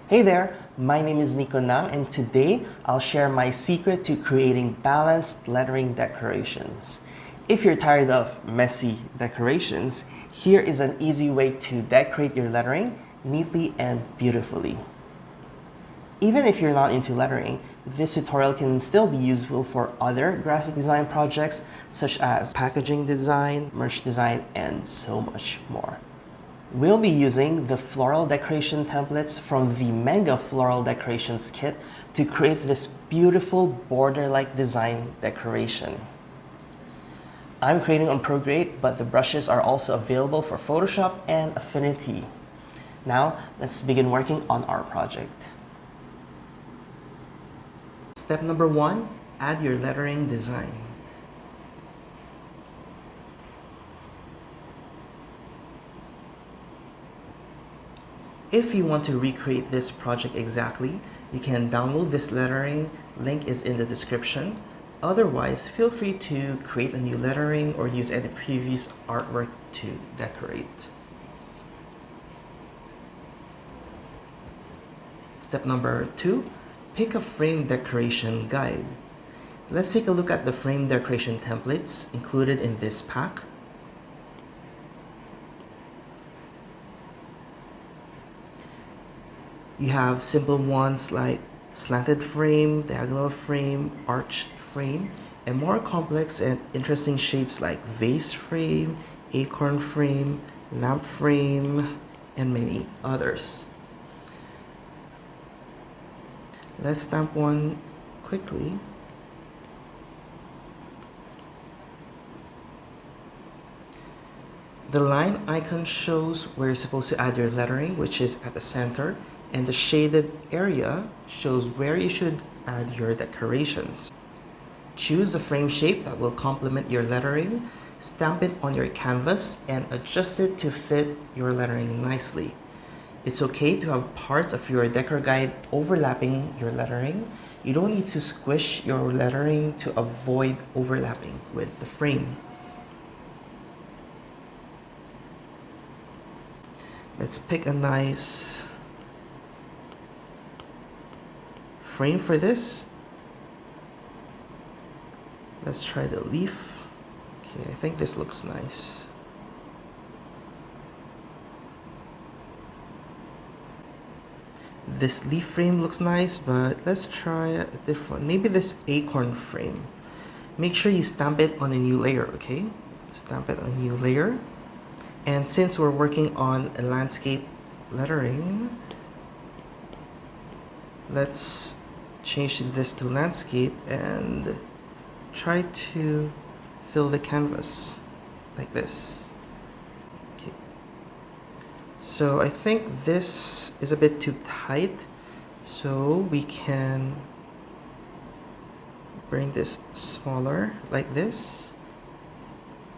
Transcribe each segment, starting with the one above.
Hey there, my name is Nico now, and today I'll share my secret to creating balanced lettering decorations. If you're tired of messy decorations, here is an easy way to decorate your lettering neatly and beautifully. Even if you're not into lettering, this tutorial can still be useful for other graphic design projects such as packaging design, merch design, and so much more. We'll be using the floral decoration templates from the Mega Floral Decorations kit to create this beautiful border-like design decoration. I'm creating on Procreate, but the brushes are also available for Photoshop and Affinity. Now, let's begin working on our project. Step number 1, add your lettering design. If you want to recreate this project exactly, you can download this lettering, link is in the description. Otherwise, feel free to create a new lettering or use any previous artwork to decorate. Step number 2, pick a frame decoration guide. Let's take a look at the frame decoration templates included in this pack. You have simple ones like slanted frame, diagonal frame, arch frame, and more complex and interesting shapes like vase frame, acorn frame, lamp frame, and many others. Let's stamp one quickly. The line icon shows where you're supposed to add your lettering, which is at the center, and the shaded area shows where you should add your decorations. Choose a frame shape that will complement your lettering, stamp it on your canvas, and adjust it to fit your lettering nicely. It's okay to have parts of your decor guide overlapping your lettering. You don't need to squish your lettering to avoid overlapping with the frame. Let's pick a nice frame for this. Let's try the leaf. Okay, I think this looks nice. This leaf frame looks nice, but let's try a different one. Maybe this acorn frame. Make sure you stamp it on a new layer, okay? Stamp it on a new layer. And since we're working on a landscape lettering, let's change this to landscape and try to fill the canvas like this. Okay. So I think this is a bit too tight, so we can bring this smaller like this.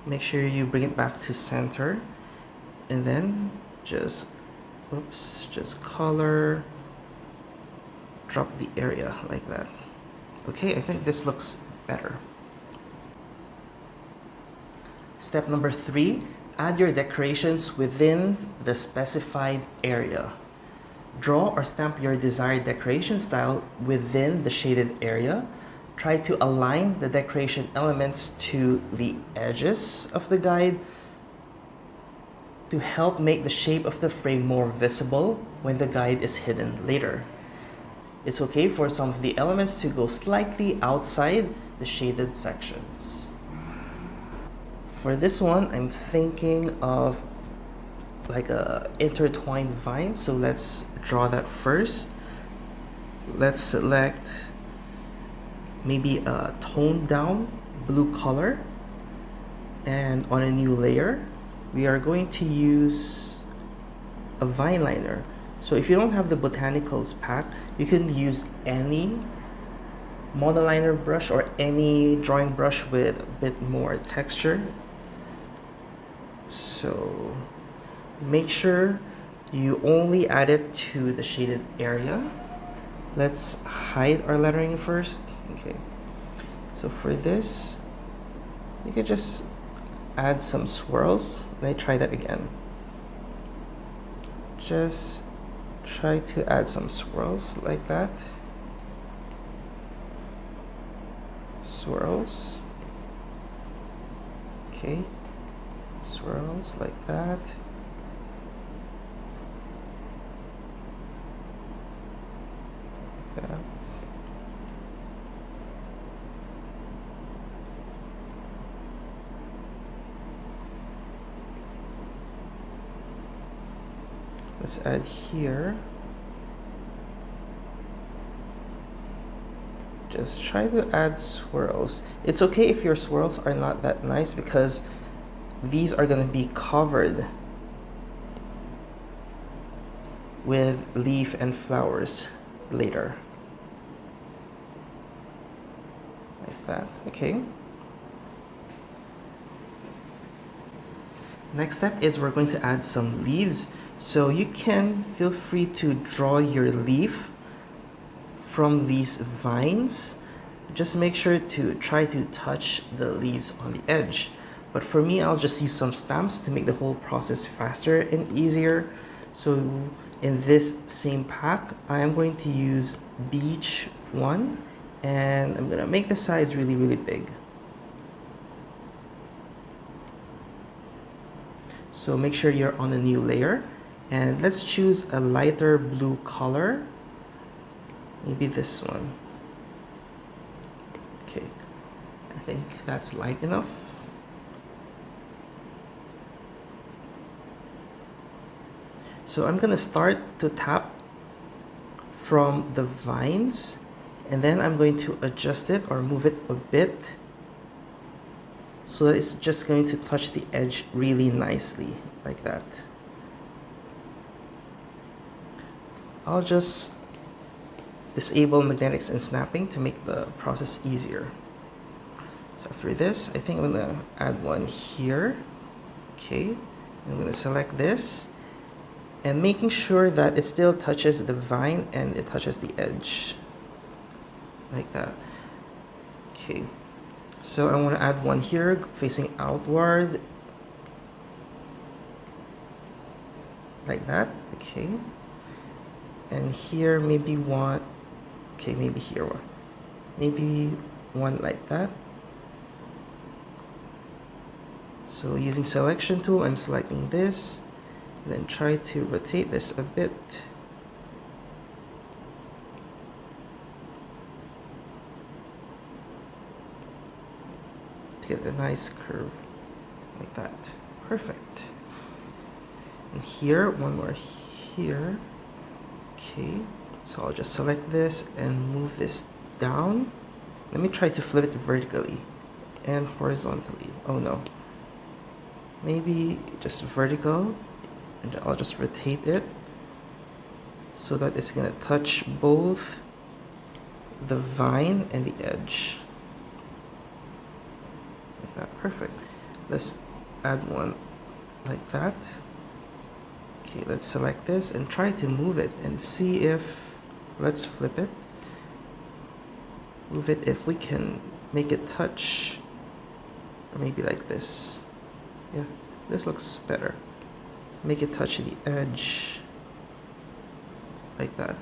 Make sure you bring it back to center, and then just color, drop the area like that. Okay, I think this looks better. Step number 3, add your decorations within the specified area. Draw or stamp your desired decoration style within the shaded area. Try to align the decoration elements to the edges of the guide to help make the shape of the frame more visible when the guide is hidden later. It's okay for some of the elements to go slightly outside the shaded sections. For this one, I'm thinking of like a intertwined vine, so let's draw that first. Let's select maybe a toned down blue color, and on a new layer we are going to use a vine liner. So if you don't have the botanicals pack, you can use any monoliner brush or any drawing brush with a bit more texture. So make sure you only add it to the shaded area. Let's hide our lettering first. Okay, so for this, you can just add some swirls. Let me try that again. Just try to add some swirls like that. Swirls. Okay. Swirls like that. Yeah. Let's add here. Just try to add swirls. It's okay if your swirls are not that nice because these are going to be covered with leaf and flowers later. Like that, okay? Next step is we're going to add some leaves. So you can feel free to draw your leaf from these vines. Just make sure to try to touch the leaves on the edge. But for me, I'll just use some stamps to make the whole process faster and easier. So in this same pack, I am going to use Beach 1 and I'm gonna make the size really, really big. So make sure you're on a new layer and let's choose a lighter blue color. Maybe this one. Okay, I think that's light enough. So I'm gonna start to tap from the vines and then I'm going to adjust it or move it a bit so that it's just going to touch the edge really nicely, like that. I'll just disable magnetics and snapping to make the process easier. So after this, I think I'm gonna add one here. Okay, I'm gonna select this and making sure that it still touches the vine and it touches the edge, like that. Okay. So I want to add one here facing outward, like that, okay. And here maybe one, okay, maybe here one, maybe one like that. So using selection tool, I'm selecting this, and then try to rotate this a bit. Get a nice curve like that. Perfect. And here, one more here. Okay, so I'll just select this and move this down. Let me try to flip it vertically and horizontally. Oh no. Maybe just vertical, and I'll just rotate it so that it's gonna touch both the vine and the edge. Perfect. Let's add one like that. Okay, let's select this and try to move it and see if, let's flip it. Move it if we can make it touch, or maybe like this. Yeah, this looks better. Make it touch the edge, like that.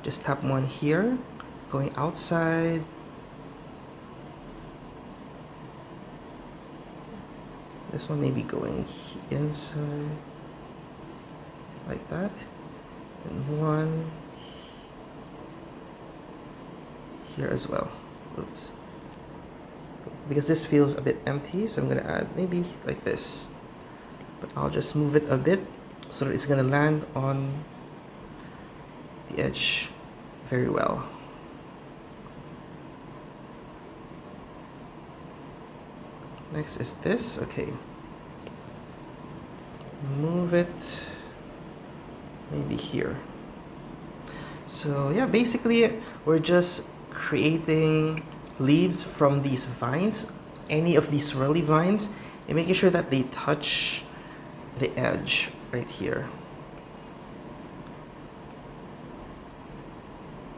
Just tap one here, going outside. This one may be going inside, like that, and one here as well. Oops. Because this feels a bit empty, so I'm gonna add maybe like this. But I'll just move it a bit so that it's gonna land on the edge very well. Next is this, okay. Move it maybe here. So yeah, basically we're just creating leaves from these vines, any of these swirly vines, and making sure that they touch the edge right here.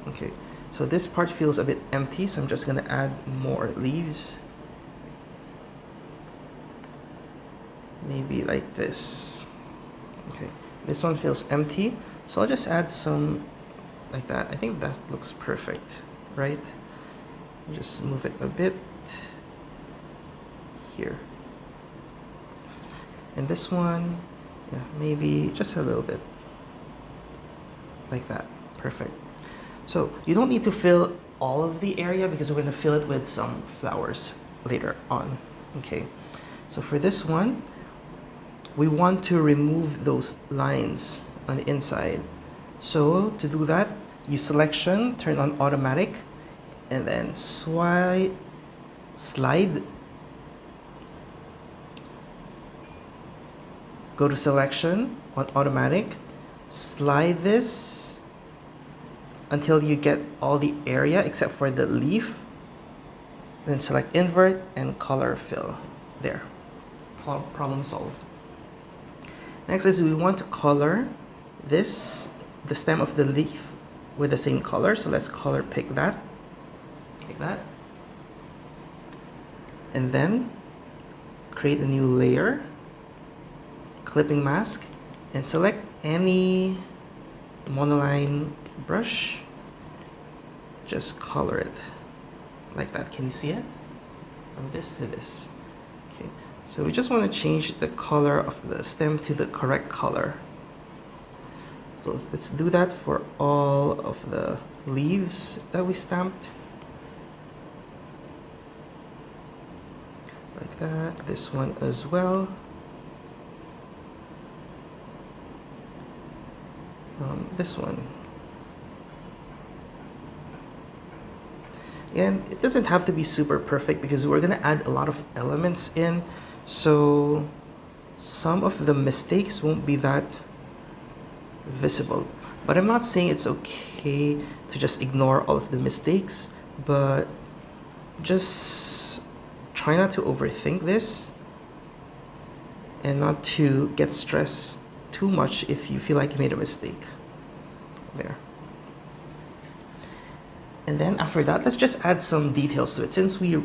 Okay, so this part feels a bit empty, so I'm just gonna add more leaves. Maybe like this. Okay, This one feels empty, so I'll just add some like that. I think that looks perfect, right? Just move it a bit here. And this one, yeah, maybe just a little bit like that. Perfect. So you don't need to fill all of the area because we're going to fill it with some flowers later on. Okay, so for this one, we want to remove those lines on the inside. So to do that, use selection, turn on automatic, and then slide. Go to selection on automatic, slide this until you get all the area except for the leaf. Then select invert and color fill. There. Problem solved. Next is we want to color this, the stem of the leaf, with the same color. So let's color pick that. Like that. And then create a new layer, clipping mask, and select any monoline brush. Just color it like that. Can you see it? From this to this. Okay. So we just want to change the color of the stem to the correct color. So let's do that for all of the leaves that we stamped. Like that. This one as well. This one. And it doesn't have to be super perfect because we're going to add a lot of elements in. So some of the mistakes won't be that visible. But I'm not saying it's okay to just ignore all of the mistakes, but just try not to overthink this and not to get stressed too much if you feel like you made a mistake. There. And then after that, let's just add some details to it. Since we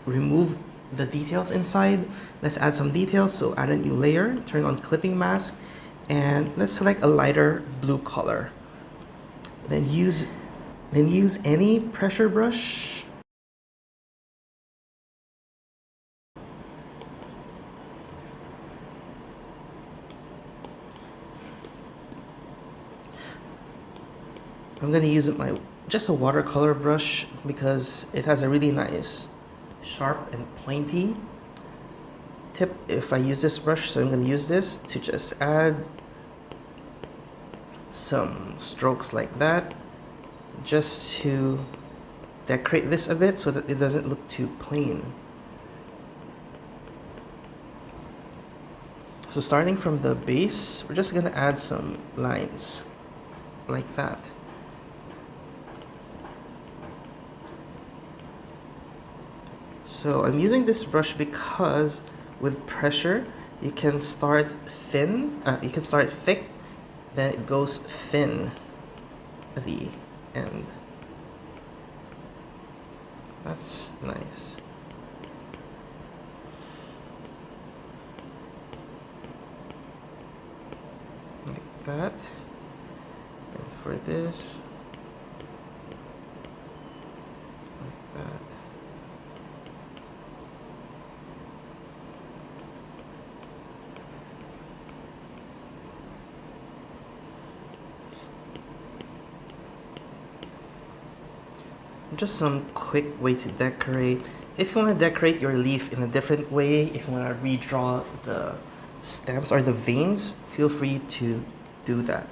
remove the details inside, let's add some details. So add a new layer, turn on clipping mask, and let's select a lighter blue color. Then use any pressure brush. I'm gonna use just a watercolor brush because it has a really nice sharp and pointy tip if I use this brush. So I'm gonna use this to just add some strokes like that, just to decorate this a bit so that it doesn't look too plain. So starting from the base, we're just gonna add some lines like that. So I'm using this brush because with pressure, you can start thin, you can start thick, then it goes thin at the end. That's nice. Like that. And for this, like that. Just some quick way to decorate. If you want to decorate your leaf in a different way, if you want to redraw the stems or the veins, feel free to do that.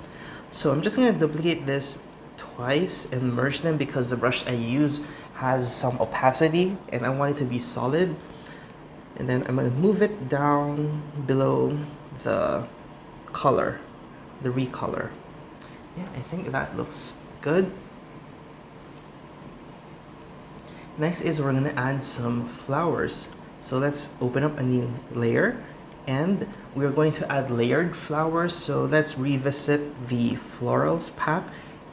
So I'm just going to duplicate this twice and merge them because the brush I use has some opacity and I want it to be solid. And then I'm going to move it down below the color, the recolor. Yeah, I think that looks good. Next is we're gonna add some flowers. So let's open up a new layer and we're going to add layered flowers. So let's revisit the florals pack.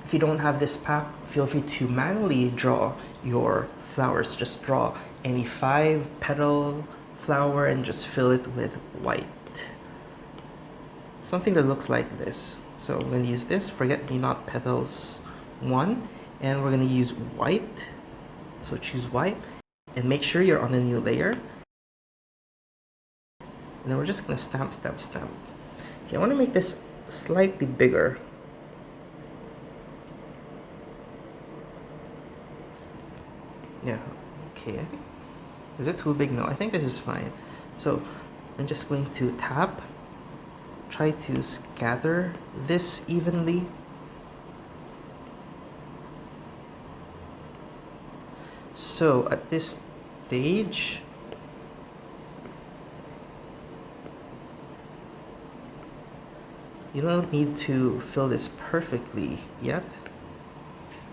If you don't have this pack, feel free to manually draw your flowers. Just draw any 5-petal flower and just fill it with white. something that looks like this. So I'm going to use this Forget Me Not Petals 1, and we're going to use white. So choose white and make sure you're on a new layer. And then we're just going to stamp, stamp, stamp. Okay, I want to make this slightly bigger. Yeah, okay, I think, is it too big? No, I think this is fine. So I'm just going to tap, try to scatter this evenly. So at this stage, you don't need to fill this perfectly yet.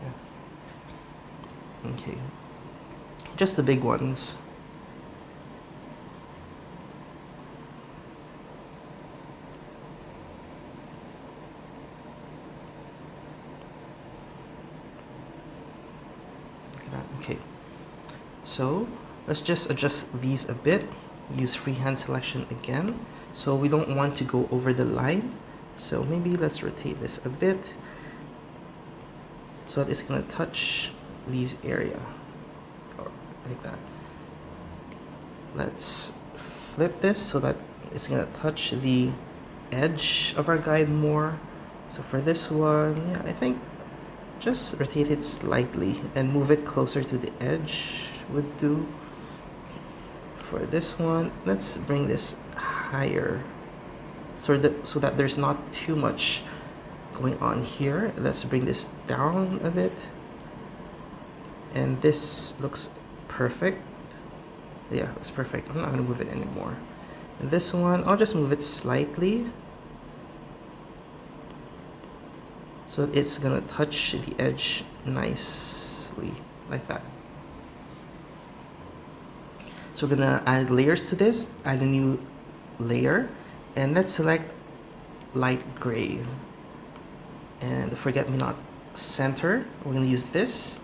Yeah. Okay, just the big ones. Okay, so let's just adjust these a bit. Use freehand selection again. So we don't want to go over the line. So maybe let's rotate this a bit so that it's gonna touch these area, or like that. Let's flip this so that it's gonna touch the edge of our guide more. So for this one, yeah, I think just rotate it slightly and move it closer to the edge would do. For this one, let's bring this higher so that there's not too much going on here. Let's bring this down a bit. And this looks perfect. Yeah, it's perfect. I'm not gonna move it anymore. And this one, I'll just move it slightly so it's gonna touch the edge nicely, like that. So we're gonna add layers to this, add a new layer, and let's select light gray. And Forget Me Not center, we're gonna use this.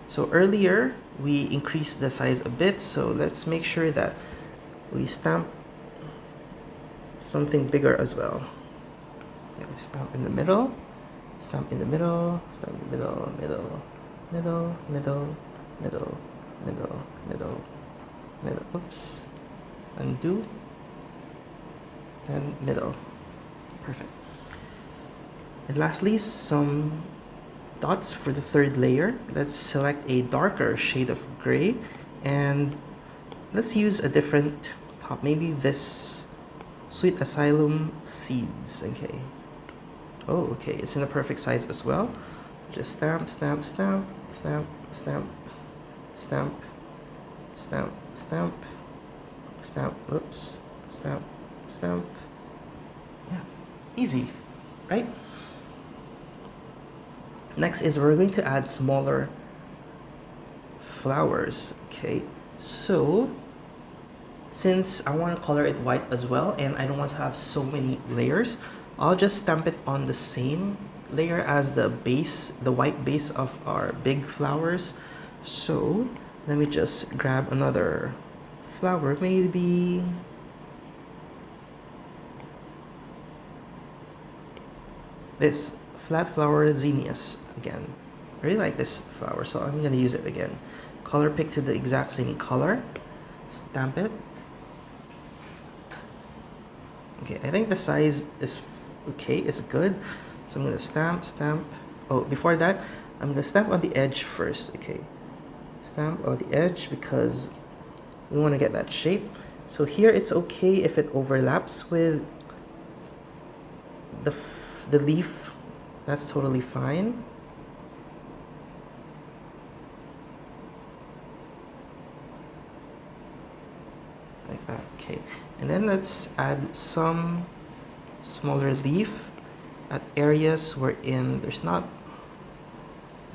So earlier, we increased the size a bit, so let's make sure that we stamp something bigger as well. Yeah, we stamp in the middle, stamp in the middle, stamp in the middle, middle, middle, middle, middle, middle, middle, middle, oops, undo, and middle. Perfect. And lastly, some dots for the third layer. Let's select a darker shade of gray and let's use a different top, maybe this Sweet Asylum Seeds. Okay. Oh, okay, it's in a perfect size as well. Just stamp, stamp, stamp, stamp, stamp, stamp, stamp, stamp, stamp, oops, stamp, stamp. Yeah, easy, right? Next is we're going to add smaller flowers. Okay, so since I want to color it white as well and I don't want to have so many layers, I'll just stamp it on the same layer as the base, the white base of our big flowers. So let me just grab another flower, maybe this flat flower zinnias again. I really like this flower, so I'm gonna use it again. Color pick to the exact same color, stamp it. Okay, I think the size is okay, it's good. So I'm gonna stamp, stamp. Oh, before that, I'm gonna stamp on the edge first. Okay, stamp on the edge because we want to get that shape. So here it's okay if it overlaps with the leaf. That's totally fine. Like that. Okay, and then let's add some smaller leaf at areas wherein there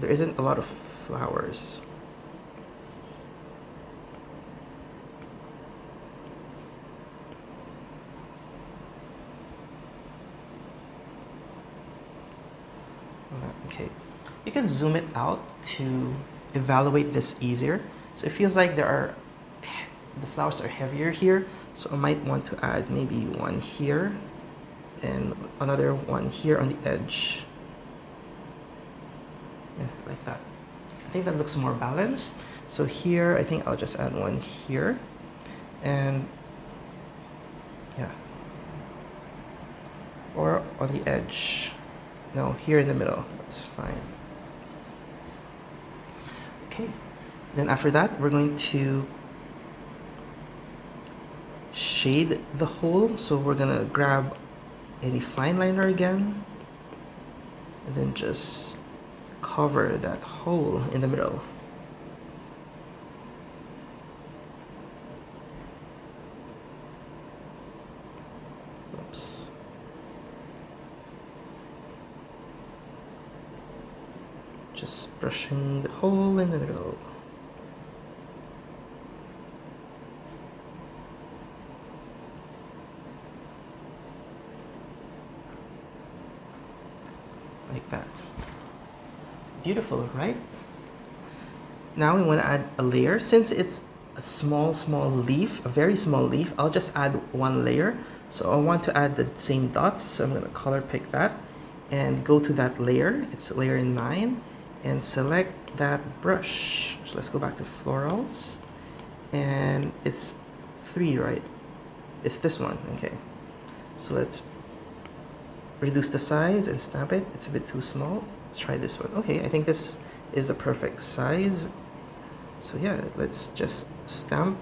isn't a lot of flowers. Okay, you can zoom it out to evaluate this easier. So it feels like the flowers are heavier here, so I might want to add maybe one here. and another one here on the edge. Yeah, like that. I think that looks more balanced. So here, I think I'll just add one here. And yeah. Or on the edge. No, here in the middle. That's fine. Okay. Then after that, we're going to shade the hole. So we're gonna grab any fine liner again, and then just cover that hole in the middle. Oops. Just brushing the hole in the middle. Like that. Beautiful, right? Now we want to add a layer. Since it's a small leaf, a very small leaf, I'll just add one layer. So I want to add the same dots, so I'm going to color pick that and go to that layer. It's layer 9, and select that brush. So let's go back to Florals, and it's 3, right? It's this one. Okay, so let's reduce the size and snap it. It's a bit too small. Let's try this one. Okay, I think this is a perfect size. So yeah, let's just stamp.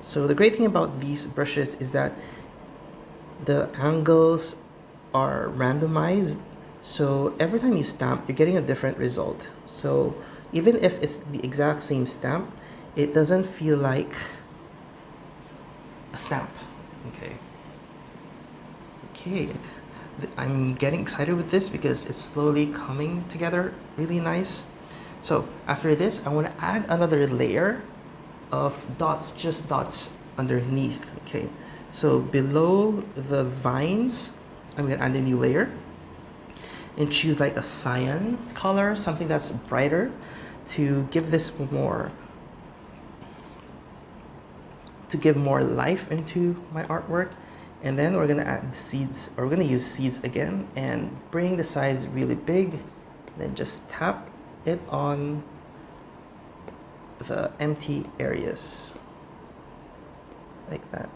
So the great thing about these brushes is that the angles are randomized. So every time you stamp, you're getting a different result. So even if it's the exact same stamp, it doesn't feel like a stamp. Okay. Okay, I'm getting excited with this because it's slowly coming together really nice. So after this, I want to add another layer of dots, just dots underneath. Okay, so below the vines, I'm going to add a new layer and choose like a cyan color, something that's brighter, to give this more, to give more life into my artwork. And then we're gonna add seeds, or we're gonna use seeds again and bring the size really big. Then just tap it on the empty areas like that.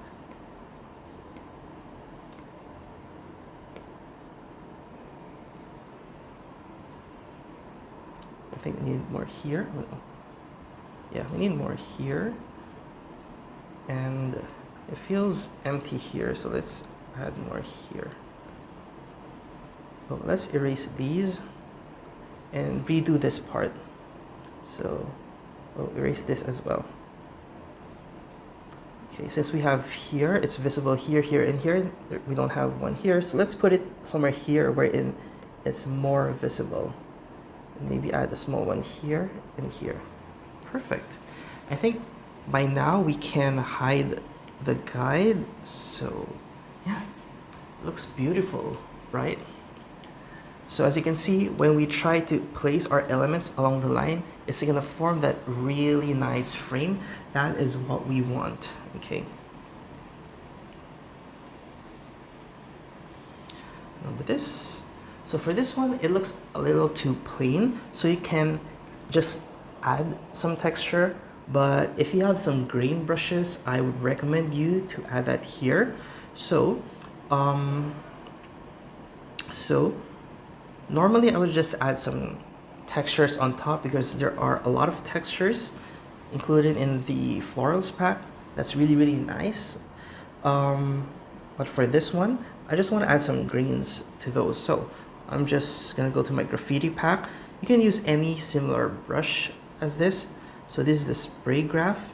I think we need more here. Yeah, we need more here. And it feels empty here, so let's add more here. So let's erase these and redo this part. So we'll erase this as well. Okay, since we have here, it's visible here, here, and here. We don't have one here, so let's put it somewhere here wherein it's more visible. Maybe add a small one here and here. Perfect. I think by now we can hide the guide. So yeah, looks beautiful, right? So as you can see, when we try to place our elements along the line, it's gonna form that really nice frame. That is what we want. Okay. Now with this, so for this one, it looks a little too plain, so you can just add some texture. But if you have some grain brushes, I would recommend you to add that here. So normally I would just add some textures on top because there are a lot of textures included in the Florals pack. That's really, really nice. But for this one, I just want to add some greens to those. So I'm just gonna go to my graffiti pack. You can use any similar brush as this. So this is the spray graph,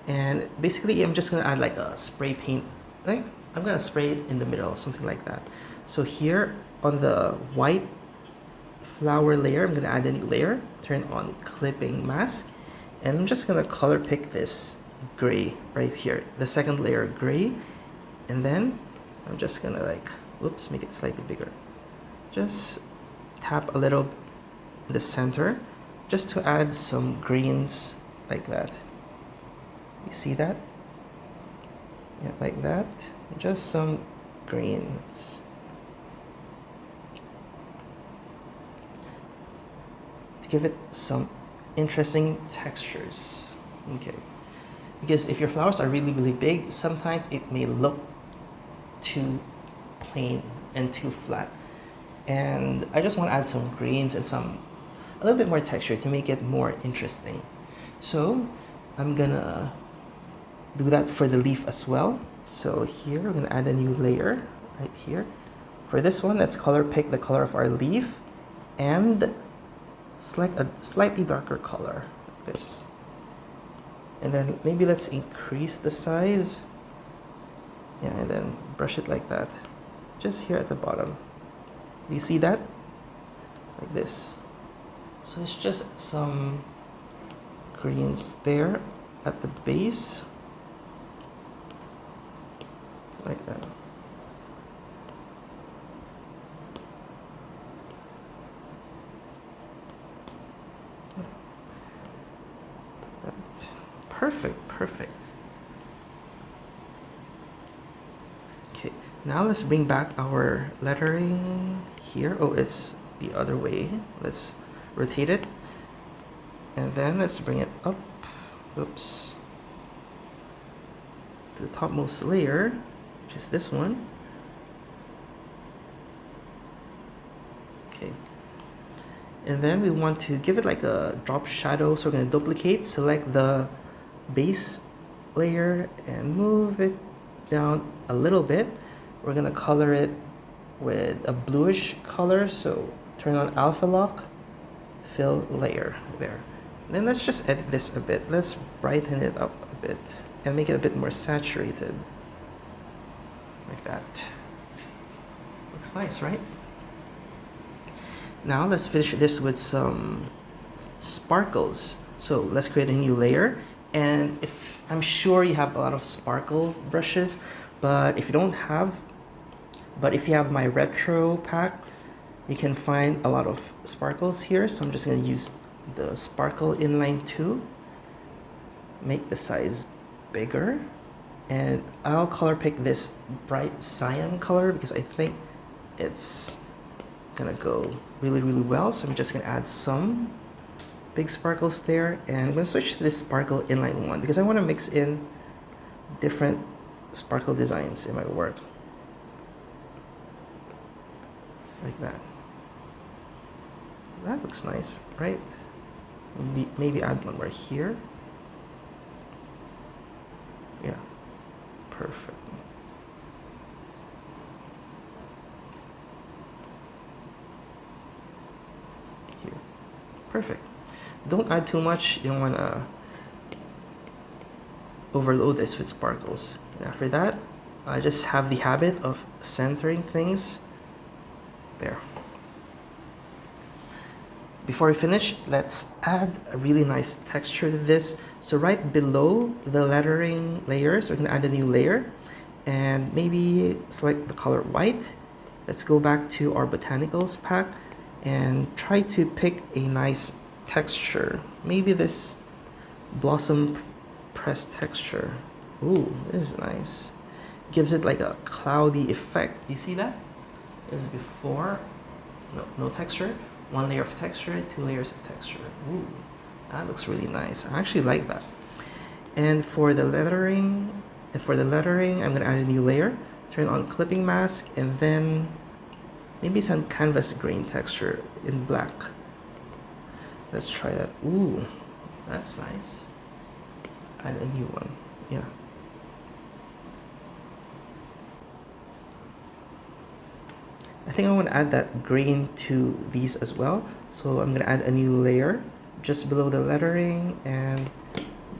and basically I'm just gonna add like a spray paint. Like I'm gonna spray it in the middle, something like that. So here on the white flower layer, I'm gonna add a new layer, turn on clipping mask, and I'm just gonna color pick this gray right here, the second layer gray, and then I'm just gonna like, whoops, make it slightly bigger. Just tap a little in the center, just to add some greens like that. You see that? Yeah, like that. Just some greens. To give it some interesting textures. Okay. Because if your flowers are really, really big, sometimes it may look too plain and too flat. And I just want to add some greens and a little bit more texture to make it more interesting. So I'm gonna do that for the leaf as well. So here we're gonna add a new layer right here. For this one, let's color pick the color of our leaf and select a slightly darker color like this. And then maybe let's increase the size. Yeah, and then brush it like that. Just here at the bottom. Do you see that? Like this. So it's just some greens there at the base. Like that. Perfect, perfect. Okay, now let's bring back our lettering here. Oh, it's the other way. Let's rotate it. And then let's bring it up. Oops. To the topmost layer, which is this one. Okay. And then we want to give it like a drop shadow. So we're going to duplicate, select the base layer and move it down a little bit. We're going to color it with a bluish color. So turn on alpha lock, fill layer there. And then let's just edit this a bit. Let's brighten it up a bit and make it a bit more saturated. Like that. Looks nice, right? Now let's finish this with some sparkles. So let's create a new layer. And if I'm sure you have a lot of sparkle brushes, but if you don't have, if you have my retro pack, you can find a lot of sparkles here. So I'm just going to use the sparkle inline 2, make the size bigger, and I'll color pick this bright cyan color because I think it's gonna go really, really well. So I'm just gonna add some big sparkles there, and I'm gonna switch to this sparkle inline 1 because I want to mix in different sparkle designs in my work. Like that. That looks nice, right? Maybe add one more here. Yeah, perfect. Here, perfect. Don't add too much. You don't want to overload this with sparkles. And after that, I just have the habit of centering things there. Before we finish, let's add a really nice texture to this. So right below the lettering layers, we're going to add a new layer and maybe select the color white. Let's go back to our botanicals pack and try to pick a nice texture. Maybe this blossom press texture. Ooh, this is nice. Gives it like a cloudy effect. You see that? This is before, no texture. One layer of texture, 2 layers of texture. Ooh, that looks really nice. I actually like that. And for the lettering, I'm gonna add a new layer. Turn on clipping mask, and then maybe some canvas grain texture in black. Let's try that. Ooh, that's nice. Add a new one. Yeah. I think I want to add that grain to these as well. So I'm going to add a new layer just below the lettering and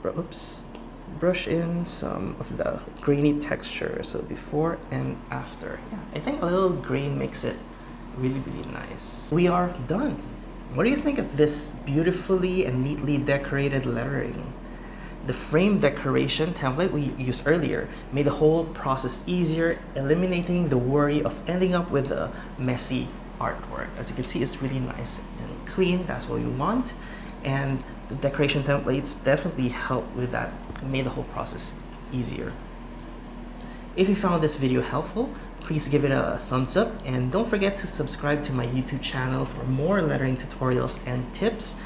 brush in some of the grainy texture. So before and after. Yeah, I think a little grain makes it really, really nice. We are done. What do you think of this beautifully and neatly decorated lettering? The frame decoration template we used earlier made the whole process easier, eliminating the worry of ending up with a messy artwork. As you can see, it's really nice and clean. That's what we want. And the decoration templates definitely help with that. It made the whole process easier. If you found this video helpful, please give it a thumbs up and don't forget to subscribe to my YouTube channel for more lettering tutorials and tips.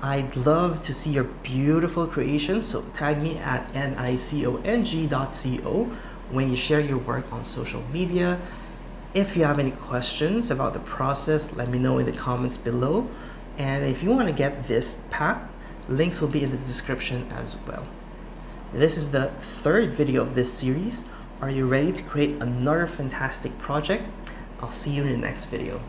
I'd love to see your beautiful creations, so tag me at nicong.co when you share your work on social media. If you have any questions about the process, let me know in the comments below. And if you want to get this pack, links will be in the description as well. This is the third video of this series. Are you ready to create another fantastic project? I'll see you in the next video.